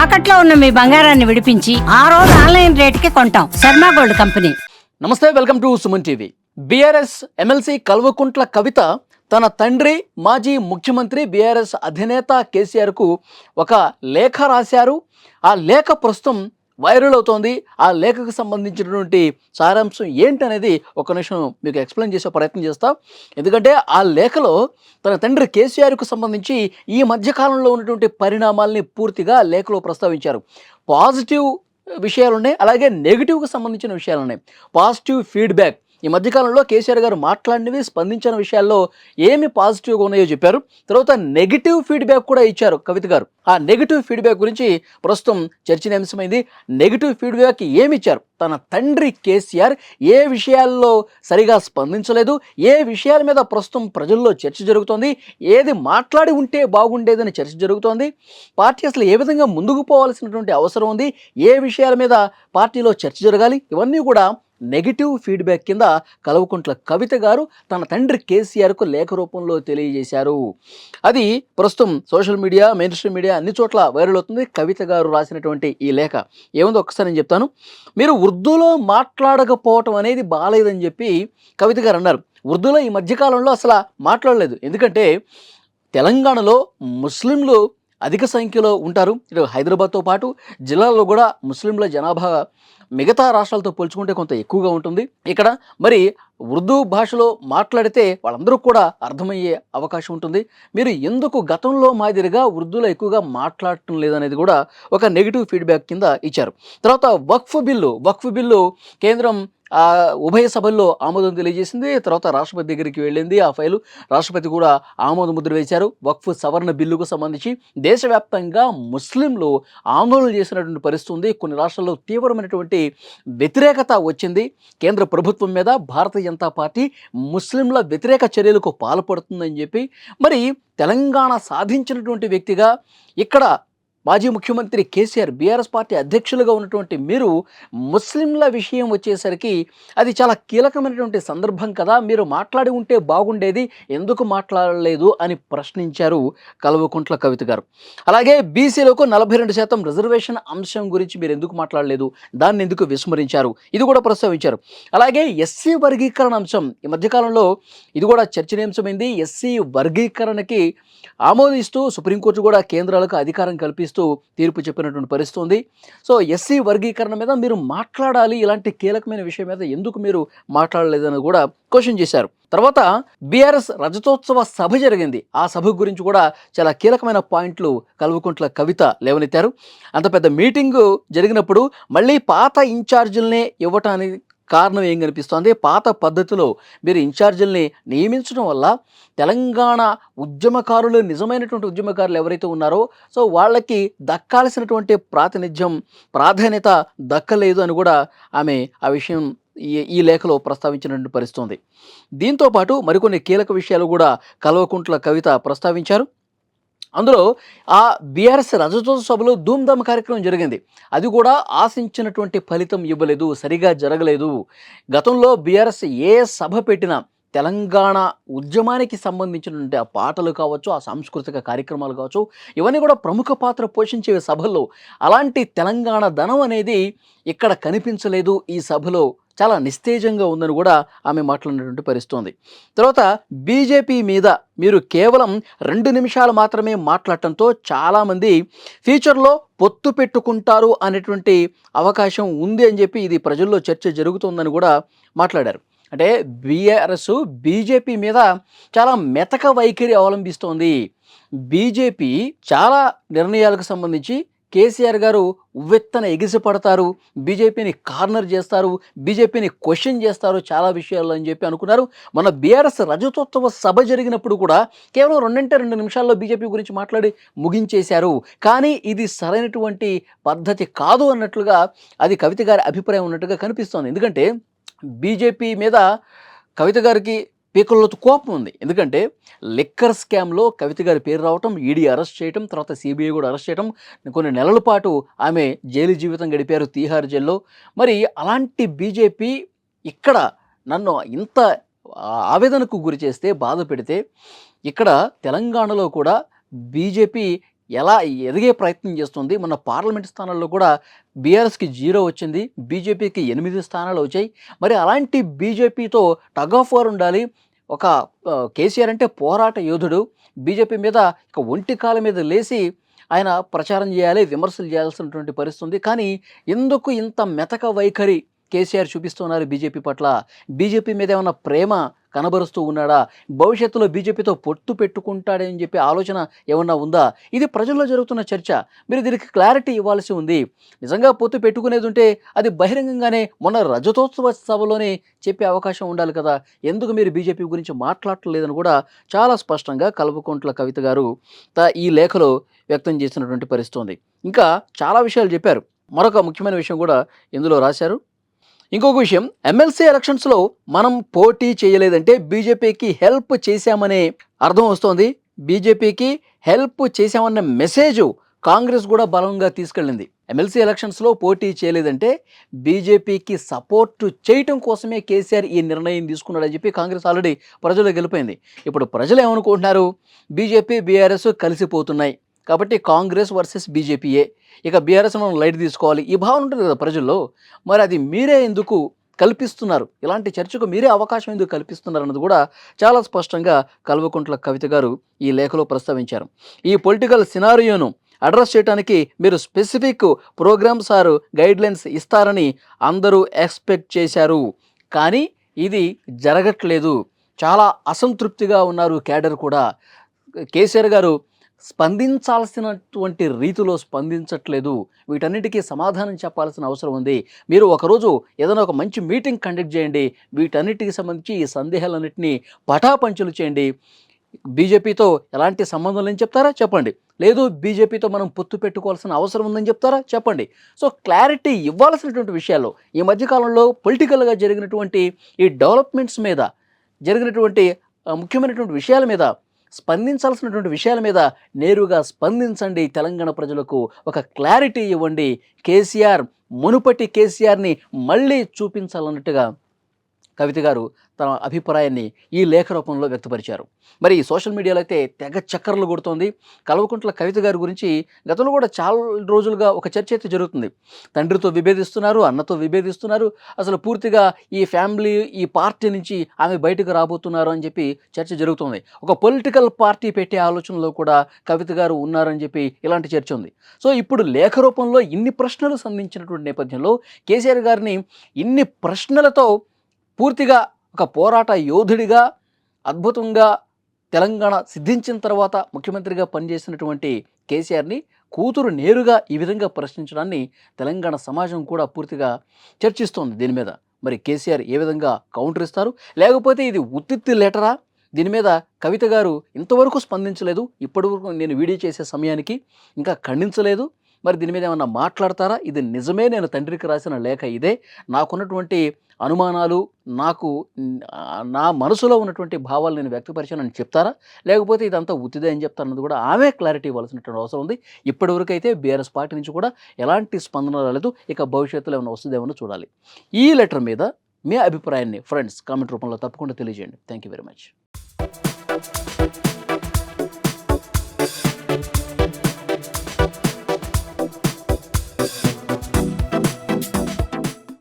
తాకట్లో ఉన్న మీ బంగారాన్ని విడిపించి ఆ రోజు ఆన్లైన్ రేటుకి కొంటాం. Sharma gold company. నమస్తే, welcome to Suman TV. BRS MLC Kalvakuntla Kavitha తన తండ్రి మాజీ ముఖ్యమంత్రి బీఆర్ఎస్ అధినేత కేసీఆర్కు ఒక లేఖ రాశారు. ఆ లేఖ ప్రస్తుతం వైరల్ అవుతోంది. ఆ లేఖకు సంబంధించినటువంటి సారాంశం ఏంటనేది ఒక నిమిషం మీకు ఎక్స్ప్లెయిన్ చేసే ప్రయత్నం చేస్తా. ఎందుకంటే ఆ లేఖలో తన తండ్రి కేసీఆర్కు సంబంధించి ఈ మధ్యకాలంలో ఉన్నటువంటి పరిణామాల్ని పూర్తిగా లేఖలో ప్రస్తావించారు. పాజిటివ్ విషయాలు ఉన్నాయి, అలాగే నెగిటివ్కి సంబంధించిన విషయాలు ఉన్నాయి. పాజిటివ్ ఫీడ్బ్యాక్, ఈ మధ్యకాలంలో కేసీఆర్ గారు మాట్లాడినవి, స్పందించిన విషయాల్లో ఏమి పాజిటివ్గా ఉన్నాయో చెప్పారు. తర్వాత నెగిటివ్ ఫీడ్బ్యాక్ కూడా ఇచ్చారు కవిత గారు. ఆ నెగిటివ్ ఫీడ్బ్యాక్ గురించి ప్రస్తుతం చర్చనీయాంశమైంది. నెగిటివ్ ఫీడ్బ్యాక్ ఏమి ఇచ్చారు? తన తండ్రి కేసీఆర్ ఏ విషయాల్లో సరిగా స్పందించలేదు, ఏ విషయాల మీద ప్రస్తుతం ప్రజల్లో చర్చ జరుగుతోంది, ఏది మాట్లాడి ఉంటే బాగుండేదని చర్చ జరుగుతోంది, పార్టీ అసలు ఏ విధంగా ముందుకు పోవాల్సినటువంటి అవసరం ఉంది, ఏ విషయాల మీద పార్టీలో చర్చ జరగాలి, ఇవన్నీ కూడా నెగిటివ్ ఫీడ్బ్యాక్ కింద కల్వకుంట్ల కవిత గారు తన తండ్రి కేసీఆర్కు లేఖ రూపంలో తెలియజేశారు. అది ప్రస్తుతం social media, main stream media అన్ని చోట్ల వైరల్ అవుతుంది. కవిత గారు రాసినటువంటి ఈ లేఖ ఏముందో ఒక్కసారి నేను చెప్తాను. మీరు ఉర్దూలో మాట్లాడకపోవటం అనేది బాలేదని చెప్పి కవిత గారు అన్నారు. ఉర్దూలో ఈ మధ్యకాలంలో అసలు మాట్లాడలేదు. ఎందుకంటే తెలంగాణలో ముస్లింలు అధిక సంఖ్యలో ఉంటారు. ఇటు హైదరాబాద్తో పాటు జిల్లాల్లో కూడా ముస్లింల జనాభా మిగతా రాష్ట్రాలతో పోల్చుకుంటే కొంత ఎక్కువగా ఉంటుంది. ఇక్కడ మరి ఉర్దూ భాషలో మాట్లాడితే వాళ్ళందరూ కూడా అర్థమయ్యే అవకాశం ఉంటుంది. మీరు ఎందుకు గతంలో మాదిరిగా ఉర్దూలో ఎక్కువగా మాట్లాడటం లేదనేది కూడా ఒక నెగిటివ్ ఫీడ్బ్యాక్ కింద ఇచ్చారు. తర్వాత వక్ఫ్ బిల్లు కేంద్రం ఉభయ సభల్లో ఆమోదం తెలియజేసింది. తర్వాత రాష్ట్రపతి దగ్గరికి వెళ్ళింది. ఆ ఫైలు రాష్ట్రపతి కూడా ఆమోద ముద్ర వేశారు. వక్ఫ్ సవరణ బిల్లుకు సంబంధించి దేశవ్యాప్తంగా ముస్లింలు ఆందోళన చేసినటువంటి పరిస్థితి ఉంది. కొన్ని రాష్ట్రాల్లో తీవ్రమైనటువంటి వ్యతిరేకత వచ్చింది కేంద్ర ప్రభుత్వం మీద. భారతీయ జనతా పార్టీ ముస్లింల వ్యతిరేక చర్యలకు పాల్పడుతుందని చెప్పి మరి తెలంగాణ సాధించినటువంటి వ్యక్తిగా ఇక్కడ మాజీ ముఖ్యమంత్రి కేసీఆర్, బీఆర్ఎస్ పార్టీ అధ్యక్షులుగా ఉన్నటువంటి మీరు ముస్లింల విషయం వచ్చేసరికి అది చాలా కీలకమైనటువంటి సందర్భం కదా, మీరు మాట్లాడి ఉంటే బాగుండేది, ఎందుకు మాట్లాడలేదు అని ప్రశ్నించారు కల్వకుంట్ల కవిత గారు. అలాగే బీసీలకు 42% రిజర్వేషన్ అంశం గురించి మీరు ఎందుకు మాట్లాడలేదు, దాన్ని ఎందుకు విస్మరించారు, ఇది కూడా ప్రస్తావించారు. అలాగే ఎస్సీ వర్గీకరణ అంశం ఈ మధ్యకాలంలో ఇది కూడా చర్చనీయాంశమైంది. ఎస్సీ వర్గీకరణకి ఆమోదిస్తూ సుప్రీంకోర్టు కూడా కేంద్రాలకు అధికారం కల్పిస్తూ తీర్పు చెప్పినటువంటి పరిస్థితి ఉంది. సో ఎస్సీ వర్గీకరణ మీద మీరు మాట్లాడాలి, ఇలాంటి కీలకమైన విషయం మీద ఎందుకు మీరు మాట్లాడలేదని కూడా క్వశ్చన్ చేశారు. తర్వాత బీఆర్ఎస్ రజతోత్సవ సభ జరిగింది. ఆ సభ గురించి కూడా చాలా కీలకమైన పాయింట్లు కల్వకుంట్ల కవిత లేవనెత్తారు. అంత పెద్ద మీటింగు జరిగినప్పుడు మళ్ళీ పాత ఇన్ఛార్జీలనే ఇవ్వటానికి కారణం ఏం కనిపిస్తోంది? పాత పద్ధతిలో మీరు ఇన్ఛార్జీల్ని నియమించడం వల్ల తెలంగాణ ఉద్యమకారులు, నిజమైనటువంటి ఉద్యమకారులు ఎవరైతే ఉన్నారో సో వాళ్ళకి దక్కాల్సినటువంటి ప్రాధాన్యత దక్కలేదు అని కూడా ఆమె ఆ విషయం ఈ లేఖలో ప్రస్తావించినటువంటి పరిస్థితి ఉంది. దీంతోపాటు మరికొన్ని కీలక విషయాలు కూడా కల్వకుంట్ల కవిత ప్రస్తావించారు. అందులో ఆ బీఆర్ఎస్ రజతోత్సవ సభలో ధూమ్ధామ్ కార్యక్రమం జరిగింది. అది కూడా ఆశించినటువంటి ఫలితం ఇవ్వలేదు, సరిగా జరగలేదు. గతంలో బీఆర్ఎస్ ఏ సభ పెట్టినా తెలంగాణ ఉద్యమానికి సంబంధించినటువంటి ఆ పాటలు కావచ్చు, ఆ సాంస్కృతిక కార్యక్రమాలు కావచ్చు, ఇవన్నీ కూడా ప్రముఖ పాత్ర పోషించే సభల్లో. అలాంటి తెలంగాణ ధనం అనేది ఇక్కడ కనిపించలేదు. ఈ సభలో చాలా నిస్తేజంగా ఉందని కూడా ఆమె మాట్లాడినటువంటి పరిస్థితి ఉంది. తర్వాత బీజేపీ మీద మీరు కేవలం 2 నిమిషాలు మాత్రమే మాట్లాడటంతో చాలామంది ఫ్యూచర్లో పొత్తు పెట్టుకుంటారు అనేటువంటి అవకాశం ఉంది అని చెప్పి ఇది ప్రజల్లో చర్చ జరుగుతుందని కూడా మాట్లాడారు. అంటే బీఆర్ఎస్ బీజేపీ మీద చాలా మెతక వైఖరి అవలంబిస్తోంది. బీజేపీ చాలా నిర్ణయాలకు సంబంధించి కేసీఆర్ గారు ఉవ్వెత్తన ఎగిసిపడతారు, బీజేపీని కార్నర్ చేస్తారు, బీజేపీని క్వశ్చన్ చేస్తారు చాలా విషయాల్లో అని చెప్పి అనుకున్నారు. మన బీఆర్ఎస్ రజతోత్సవ సభ జరిగినప్పుడు కూడా కేవలం 2 నిమిషాల్లో బీజేపీ గురించి మాట్లాడి ముగించేశారు. కానీ ఇది సరైనటువంటి పద్ధతి కాదు అన్నట్లుగా అది కవిత గారి అభిప్రాయం ఉన్నట్టుగా కనిపిస్తోంది. ఎందుకంటే బీజేపీ మీద కవిత గారికి పీకల్లోతు కోపం ఉంది. ఎందుకంటే లిక్కర్ స్కామ్లో కవిత గారి పేరు రావటం, ఈడీ అరెస్ట్ చేయటం, తర్వాత సిబిఐ కూడా అరెస్ట్ చేయటం, కొన్ని నెలల పాటు ఆమె జైలు జీవితం గడిపారు తీహార్ జైల్లో. మరి అలాంటి బీజేపీ ఇక్కడ నన్ను ఇంత ఆవేదనకు గురి చేస్తే, బాధ పెడితే, ఇక్కడ తెలంగాణలో కూడా బీజేపీ ఎలా ఎదిగే ప్రయత్నం చేస్తుంది. మొన్న పార్లమెంట్ స్థానాల్లో కూడా బీఆర్ఎస్కి 0 వచ్చింది, బీజేపీకి 8 స్థానాలు వచ్చాయి. మరి అలాంటి బీజేపీతో టగ్ ఆఫ్ వార్ ఉండాలి. ఒక కేసీఆర్ అంటే పోరాట యోధుడు. బీజేపీ మీద ఇక ఒంటి కాళ్ళ మీద లేసి ఆయన ప్రచారం చేయాలి, విమర్శలు చేయాల్సినటువంటి పరిస్థితి ఉంది. కానీ ఎందుకు ఇంత మెతక వైఖరి కేసీఆర్ చూపిస్తున్నారు బీజేపీ పట్ల? బీజేపీ మీద ఏమన్నా ప్రేమ కనబరుస్తూ ఉన్నాడా? భవిష్యత్తులో బీజేపీతో పొత్తు పెట్టుకుంటాడని చెప్పి ఆలోచన ఏమన్నా ఉందా? ఇది ప్రజల్లో జరుగుతున్న చర్చ. మీరు దీనికి క్లారిటీ ఇవ్వాల్సి ఉంది. నిజంగా పొత్తు పెట్టుకునేది ఉంటే అది బహిరంగంగానే మొన్న రజతోత్సవ సభలోనే చెప్పే అవకాశం ఉండాలి కదా. ఎందుకు మీరు బీజేపీ గురించి మాట్లాడలేదని కూడా చాలా స్పష్టంగా కల్వకుంట్ల కవిత గారు ఈ లేఖలో వ్యక్తం చేసినటువంటి పరిస్థితి ఉంది. ఇంకా చాలా విషయాలు చెప్పారు. మరొక ముఖ్యమైన విషయం కూడా ఇందులో రాశారు. ఇంకొక విషయం, ఎమ్మెల్సీ ఎలక్షన్స్లో మనం పోటీ చేయలేదంటే బీజేపీకి హెల్ప్ చేశామనే అర్థం వస్తోంది. బీజేపీకి హెల్ప్ చేశామన్న మెసేజ్ కాంగ్రెస్ కూడా బలంగా తీసుకెళ్ళింది. ఎమ్మెల్సీ ఎలక్షన్స్లో పోటీ చేయలేదంటే బీజేపీకి సపోర్టు చేయటం కోసమే కేసీఆర్ ఈ నిర్ణయం తీసుకున్నాడని చెప్పి కాంగ్రెస్ ఆల్రెడీ ప్రజల్లో గెలిపోయింది. ఇప్పుడు ప్రజలు ఏమనుకుంటున్నారు? బీజేపీ బీఆర్ఎస్ కలిసిపోతున్నాయి కాబట్టి కాంగ్రెస్ వర్సెస్ బీజేపీయే, ఇక బీఆర్ఎస్ మనం లైట్ తీసుకోవాలి, ఈ భావన ఉంటుంది కదా ప్రజల్లో. మరి అది మీరే ఎందుకు కల్పిస్తున్నారు? ఇలాంటి చర్చకు మీరే అవకాశం ఎందుకు కల్పిస్తున్నారు అన్నది కూడా చాలా స్పష్టంగా కల్వకుంట్ల కవిత గారు ఈ లేఖలో ప్రస్తావించారు. ఈ పొలిటికల్ సినారియోను అడ్రస్ చేయడానికి మీరు స్పెసిఫిక్ ప్రోగ్రామ్స్ ఆర్ గైడ్లైన్స్ ఇస్తారని అందరూ ఎక్స్పెక్ట్ చేశారు, కానీ ఇది జరగట్లేదు. చాలా అసంతృప్తిగా ఉన్నారు క్యాడర్ కూడా. కేసీఆర్ గారు స్పందించాల్సినటువంటి రీతిలో స్పందించట్లేదు. వీటన్నిటికీ సమాధానం చెప్పాల్సిన అవసరం ఉంది. మీరు ఒకరోజు ఏదైనా ఒక మంచి మీటింగ్ కండక్ట్ చేయండి, వీటన్నిటికి సంబంధించి ఈ సందేహాలన్నింటినీ పటాపంచలు చేయండి. బీజేపీతో ఎలాంటి సంబంధం లేని చెప్తారా? చెప్పండి. లేదు బీజేపీతో మనం పొత్తు పెట్టుకోవాల్సిన అవసరం ఉందని చెప్తారా? చెప్పండి. సో క్లారిటీ ఇవ్వాల్సినటువంటి విషయాల్లో ఈ మధ్యకాలంలో పొలిటికల్గా జరిగినటువంటి ఈ డెవలప్మెంట్స్ మీద, జరిగినటువంటి ముఖ్యమైనటువంటి విషయాల మీద, స్పందించాల్సినటువంటి విషయాల మీద నేరుగా స్పందించండి. తెలంగాణ ప్రజలకు ఒక క్లారిటీ ఇవ్వండి. కేసీఆర్ మునుపటి కేసీఆర్ని మళ్ళీ చూపించాలన్నట్టుగా కవిత గారు తన అభిప్రాయాన్ని ఈ లేఖ రూపంలో వ్యక్తపరిచారు. మరి సోషల్ మీడియాలో అయితే తెగ చక్కర్లు కొడుతోంది. కల్వకుంట్ల కవిత గారి గురించి గతంలో కూడా చాలా రోజులుగా ఒక చర్చ అయితే జరుగుతుంది. తండ్రితో విభేదిస్తున్నారు, అన్నతో విభేదిస్తున్నారు, అసలు పూర్తిగా ఈ ఫ్యామిలీ, ఈ పార్టీ నుంచి ఆమె బయటకు రాబోతున్నారు అని చెప్పి చర్చ జరుగుతుంది. ఒక పొలిటికల్ పార్టీ పెట్టే ఆలోచనలో కూడా కవిత గారు ఉన్నారని చెప్పి ఇలాంటి చర్చ ఉంది. సో ఇప్పుడు లేఖ రూపంలో ఇన్ని ప్రశ్నలు సంధించినటువంటి నేపథ్యంలో కేసీఆర్ గారిని ఇన్ని ప్రశ్నలతో పూర్తిగా ఒక పోరాట యోధుడిగా అద్భుతంగా తెలంగాణ సిద్ధించిన తర్వాత ముఖ్యమంత్రిగా పనిచేసినటువంటి కేసీఆర్ని కూతురు నేరుగా ఈ విధంగా ప్రశ్నించడాన్ని తెలంగాణ సమాజం కూడా పూర్తిగా చర్చిస్తోంది. దీని మీద మరి కేసీఆర్ ఏ విధంగా కౌంటర్ ఇస్తారు, లేకపోతే ఇది ఉత్తిత్తి లెటరా? దీని మీద కవిత గారు ఇంతవరకు స్పందించలేదు. ఇప్పటివరకు నేను వీడియో చేసే సమయానికి ఇంకా ఖండించలేదు. మరి దీని మీద ఏమన్నా మాట్లాడతారా? ఇది నిజమే, నేను తండ్రికి రాసిన లేఖ ఇదే, నాకున్నటువంటి అనుమానాలు, నాకు నా మనసులో ఉన్నటువంటి భావాలు నేను వ్యక్తపరిచానని చెప్తారా, లేకపోతే ఇదంతా ఉత్తిదే అని చెప్తారన్నది కూడా ఆమె క్లారిటీ ఇవ్వాల్సినటువంటి అవసరం ఉంది. ఇప్పటివరకు అయితే బీఆర్ఎస్ పార్టీ నుంచి కూడా ఎలాంటి స్పందన రాలేదు. ఇక భవిష్యత్తులో ఏమైనా వస్తుందేమో చూడాలి. ఈ లెటర్ మీద మీ అభిప్రాయాన్ని ఫ్రెండ్స్ కామెంట్ రూపంలో తప్పకుండా తెలియజేయండి. Thank you very much.